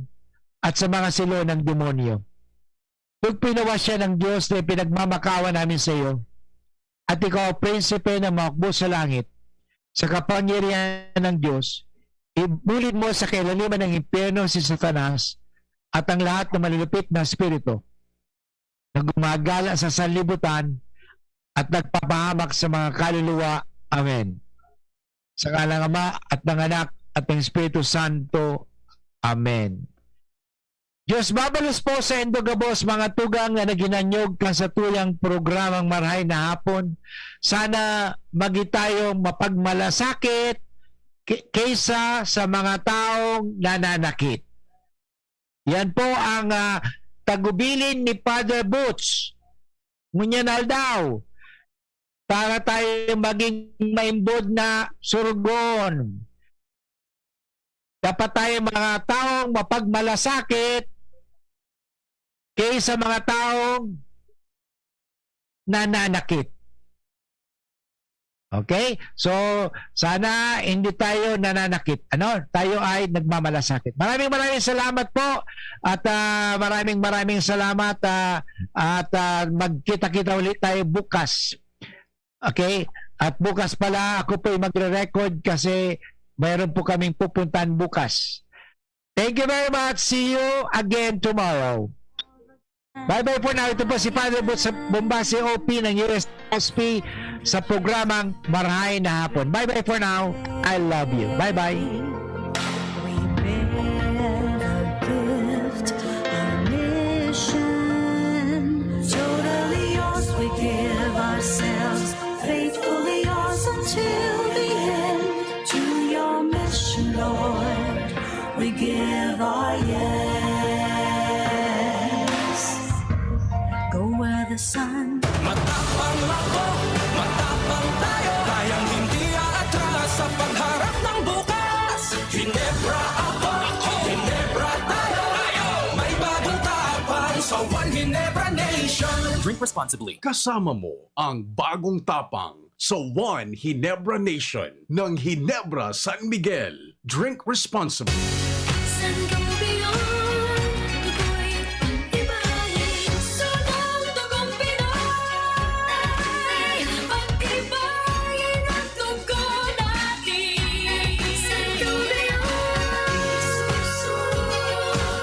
at sa mga silo ng demonyo. Pagpinawa siya ng Diyos na pinagmamakawa namin sa iyo at ikaw, prinsipe ng makbo sa langit, sa kapangyarihan ng Diyos, ibulit mo sa kailaliman ng impyerno si Satanas at ang lahat ng malulupit na spirito na gumagala sa sanlibutan at nagpapahamak sa mga kaluluwa. Amen. Sa ngalan ng Ama at ng Anak at ng Espiritu Santo. Amen. Diyos mabalos po sa Indogabos, mga tugang na naginanyog ka sa tuyang programang Marahay na Hapon. Sana magi tayong mapagmalasakit kaysa sa mga taong nananakit. Yan po ang tagubilin ni Father Butch. Ngunyan daw, para tayo maging maimbod na surgon. Dapat tayo mga taong mapagmalasakit kaysa mga taong nananakit. Okay? So, sana hindi tayo nananakit. Tayo ay nagmamalasakit. Maraming salamat po at maraming salamat at magkita-kita ulit tayo bukas. Okay? At bukas pala ako po ay magre-record kasi mayroon po kaming pupuntahan bukas. Thank you very much. See you again tomorrow. Bye-bye po na. Ito po si Father Butch sa Bombasi OP ng USP sa programang Marahay na Hapon. Bye-bye for now. I love you. Bye-bye. Totally yours, we give ourselves, faithfully yours until the end. To your mission, Lord, we give our yes. Go where the sun. Matapang ako, matapang tayo, kayang hindi aatras sa pagharap ng bukas. Hinebra ako, Hinebra tayo, may bagong tapang sa One Hinebra Nation. Drink responsibly. Kasama mo ang bagong tapang sa One Hinebra Nation ng Hinebra San Miguel. Drink responsibly. San Campeon, tukoy pag-ibahin, sunod tugong Pinoy, pag-ibahin ang tugo natin. San Campeon,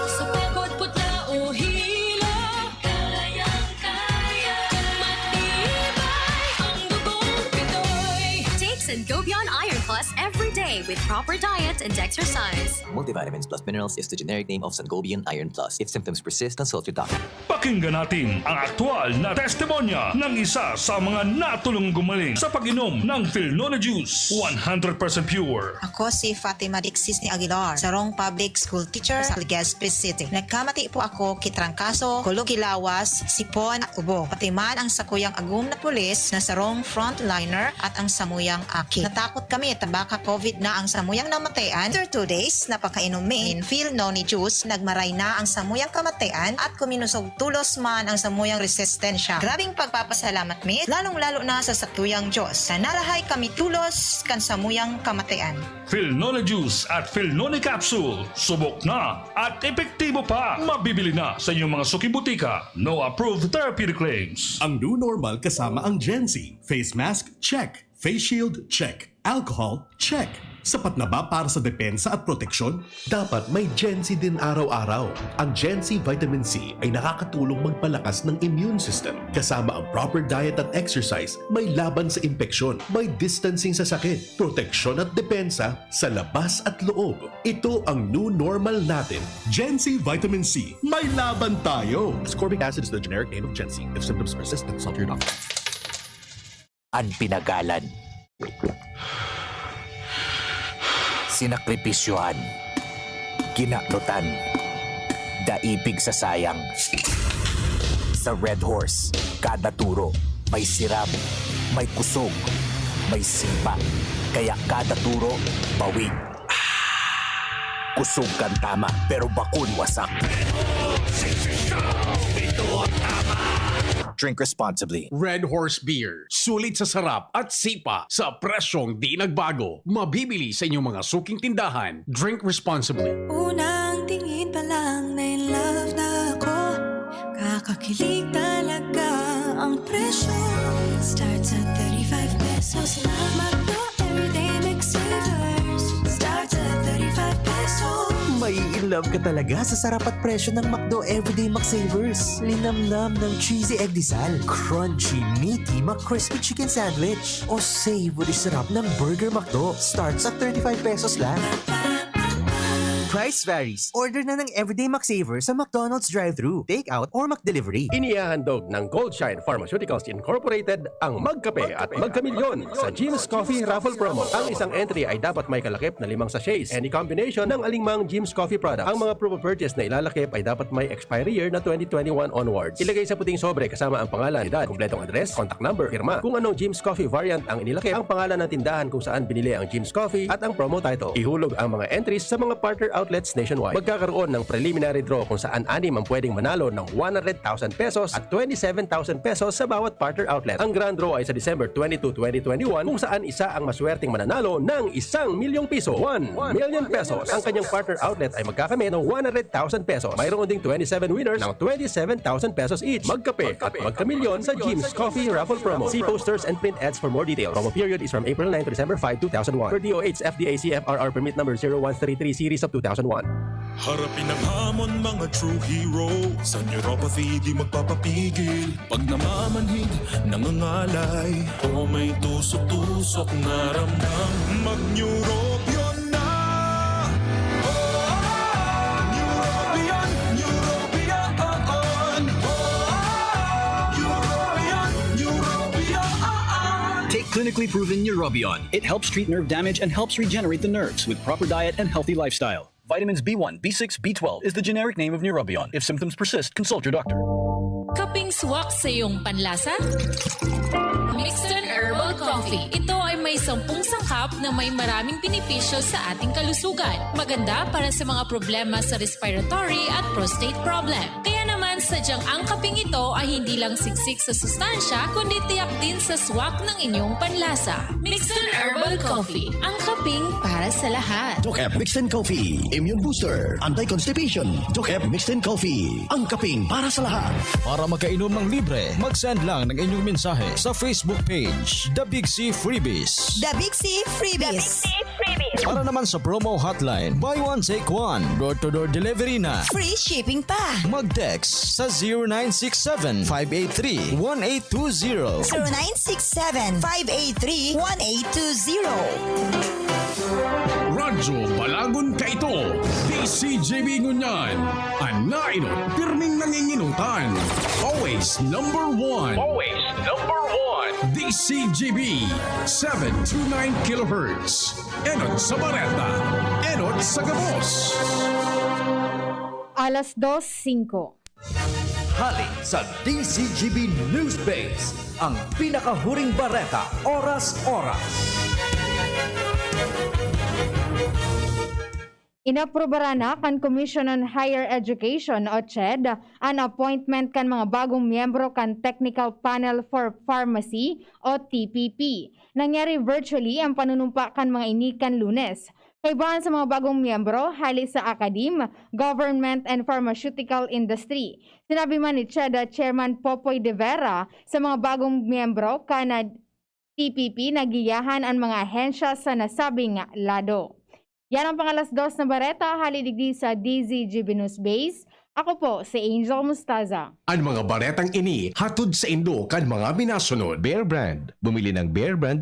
sa pagod putla o hila, kayang-kaya, matibay ang dugong Pinoy. Take Sangobion Iron Plus every day with proper diet and exercise. Multivitamins plus minerals is the generic name of Sangobion Iron Plus. If symptoms persist, consult your doctor. Pakinggan natin ang aktwal na testimonya ng isa sa mga natulong gumaling sa pag-inom ng Philnona Juice. 100% pure. Ako si Fatima Dixis ni Aguilar, sarong public school teacher sa Legazpi City. Nagkamati po ako kitrangkaso, kulugilawas, sipon at ubo. Pati man ang sakuyang agum na pulis na sarong frontliner at ang samuyang aki. Natakot kami tabaka COVID na ang samuyang namatayan. After 2 days, napakainom min Philnona Juice, nagmaray na ang samuyang kamatayan at kuminusog tulos man ang samuyang resistensya. Grabing pagpapasalamat mi, lalong-lalo na sa sakuyang Diyos. Sa narahay kami tulos kan samuyang kamatayan. Philnona Juice at Philnona Capsule. Subok na at epektibo pa. Mabibili na sa inyong mga suki-butika. No approved therapeutic claims. Ang new normal kasama ang Gen Z. Face mask, check. Face shield, check. Alcohol, check. Sapat na ba para sa depensa at proteksyon? Dapat may Gen Z din araw-araw. Ang Gen Z Vitamin C ay nakakatulong magpalakas ng immune system. Kasama ang proper diet at exercise, may laban sa impeksyon, may distancing sa sakit, proteksyon at depensa sa labas at loob. Ito ang new normal natin. Gen Z Vitamin C. May laban tayo! Ascorbic acid is the generic name of Gen Z. If symptoms persist, consult your doctor. Ang pinagalan. Sinakripisyohan, kinaklutan, daipig sa sayang. Sa Red Horse, kada turo, may siram, may kusog, may sipa. Kaya kada turo, bawig. Kusog kan tama, pero bakun wasak. Ito ang tama. Drink responsibly. Red Horse Beer. Sulit sa sarap at sipa sa presyong di nagbago. Mabibili sa inyong mga suking tindahan. Drink responsibly. Unang tingin pa lang na in love na ako. Kakakilig talaga ang presyo. Starts at 35 pesos lang. Magdo everyday McSavers. Starts at 35 pesos. May in love ka talaga sa sarap at presyo ng McDo Everyday McSavers. Linamnam ng cheesy egg disal, crunchy, meaty McCrispy chicken sandwich, o savory sarap ng Burger McDo. Starts at 35 pesos lang. Price varies. Order na ng Everyday McSavers sa McDonald's drive-thru, take-out, or McDelivery. Inihahandog ng Goldshine Pharmaceuticals Incorporated ang Magkape at Magkamilyon sa Jim's Coffee Raffle Promo. Ang isang entry ay dapat may kalakip na 5 sachets. Any combination ng alingmang Jim's Coffee products. Ang mga proof of purchase na ilalakip ay dapat may expiry year na 2021 onwards. Ilagay sa puting sobre kasama ang pangalan, edad, kumpletong address, contact number, firma, kung anong Jim's Coffee variant ang inilakip, ang pangalan ng tindahan kung saan binili ang Jim's Coffee, at ang promo title. Ihulog ang mga entries sa mga partner outlets nationwide. Magkakaroon ng preliminary draw kung saan 6 ang pwedeng manalo ng 100,000 pesos at 27,000 pesos sa bawat partner outlet. Ang grand draw ay sa December 22, 2021 kung saan isa ang maswerteng mananalo ng 1,000,000 piso. 1 million pesos. Ang kanyang partner outlet ay magkakamit ng 100,000 pesos. Mayroon ding 27 winners ng 27,000 pesos each. Magkape at magkamilyon sa Jim's Coffee Raffle Promo. See posters and print ads for more details. Promo period is from April 9 to December 5, 2001. Per DOH FDA CFRR permit number 0133 series of 2001. Harapin ang hamon, mga true hero. Sa neuropathy di magpapapigil. Pag namamanhid, nangangalay, o may tusok-tusok na ramdam, mag-Neurobion na. Neurobion, Neurobion. Neurobion. Take clinically proven Neurobion. It helps treat nerve damage and helps regenerate the nerves with proper diet and healthy lifestyle. Vitamins B1, B6, B12 is the generic name of Neurobion. If symptoms persist, consult your doctor. Kaping swak sa iyong panlasa? Mixton Herbal Coffee. Ito ay may 10 sangkap na may maraming benepisyo sa ating kalusugan. Maganda para sa mga problema sa respiratory at prostate problem. Kaya naman sadyang ang kaping ito ay hindi lang siksik sa sustansya, kundi tiyak din sa swak ng inyong panlasa. Mixton Herbal Coffee. Ang kaping para sa lahat. Jokep Mixed Coffee, Immune Booster, Anti-Constipation. Jokep Mixed Coffee, ang kaping para sa lahat. Para makainom ng libre, mag-send lang ng inyong mensahe sa Facebook page, The Big C Freebies. The Big C Freebies. Para naman sa promo hotline, buy one take one, door-to-door delivery na. Free shipping pa. Mag-text sa 0967-583-1820. 0967-583-1820. Radyo Balagon Kaito, DCJB Ngunyan, Anainot, pirming nanginginutan. Always number one. Always number one. DCJB, 729 kHz. Enot sa Bareta, Enot sa Gabos. Alas 2:05. Hali sa DCGB News Base, ang pinakahuring bareta, oras-oras. Inaprobara na kan Commission on Higher Education o CHED ang appointment kan mga bagong miyembro kan Technical Panel for Pharmacy o TPP. Nangyari virtually ang panunumpa kan mga inikan Lunes. Kaibahan sa mga bagong miyembro, hali sa academe, government and pharmaceutical industry. Sinabi man ni CHED Chairman Popoy De Vera sa mga bagong miyembro kana TPP nagiyahan ang mga ahensya sa nasabing lado. Yan ang pangalas 2 na bareta, halidigdi sa DZGB News Base. Ako po si Angel Mustaza. Ang mga baretang ini hatod sa Indo kan mga binasunod. Bear Brand. Bumili ng Bear Brand